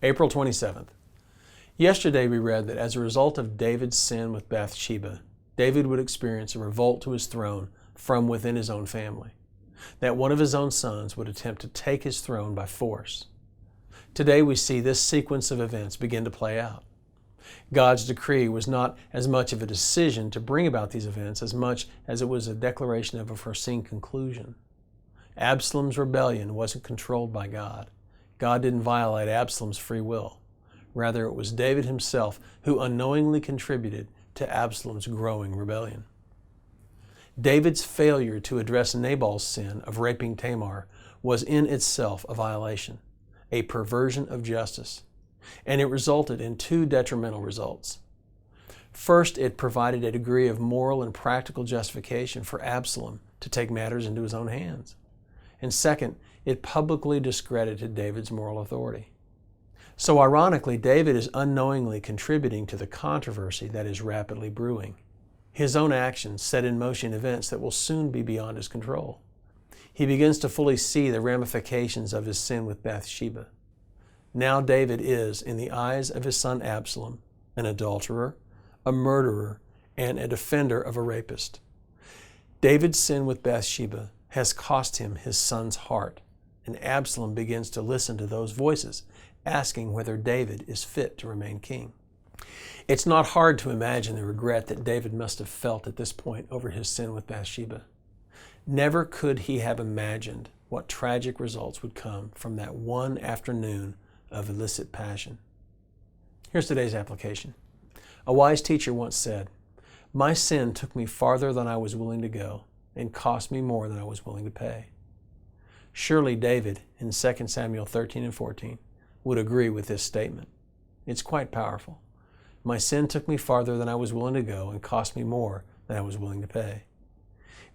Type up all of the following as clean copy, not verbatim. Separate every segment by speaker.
Speaker 1: April 27th. Yesterday we read that as a result of David's sin with Bathsheba, David would experience a revolt to his throne from within his own family, that one of his own sons would attempt to take his throne by force. Today we see this sequence of events begin to play out. God's decree was not as much of a decision to bring about these events as much as it was a declaration of a foreseen conclusion. Absalom's rebellion wasn't controlled by God. God didn't violate Absalom's free will. Rather, it was David himself who unknowingly contributed to Absalom's growing rebellion. David's failure to address Nabal's sin of raping Tamar was in itself a violation, a perversion of justice, and it resulted in two detrimental results. First, it provided a degree of moral and practical justification for Absalom to take matters into his own hands. And second, it publicly discredited David's moral authority. So ironically, David is unknowingly contributing to the controversy that is rapidly brewing. His own actions set in motion events that will soon be beyond his control. He begins to fully see the ramifications of his sin with Bathsheba. Now David is, in the eyes of his son Absalom, an adulterer, a murderer, and a defender of a rapist. David's sin with Bathsheba has cost him his son's heart, and Absalom begins to listen to those voices, asking whether David is fit to remain king. It's not hard to imagine the regret that David must have felt at this point over his sin with Bathsheba. Never could he have imagined what tragic results would come from that one afternoon of illicit passion. Here's today's application. A wise teacher once said, "My sin took me farther than I was willing to go and cost me more than I was willing to pay." Surely David, in 2 Samuel 13 and 14, would agree with this statement. It's quite powerful. My sin took me farther than I was willing to go and cost me more than I was willing to pay.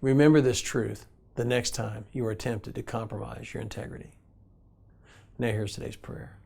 Speaker 1: Remember this truth the next time you are tempted to compromise your integrity. Now here's today's prayer.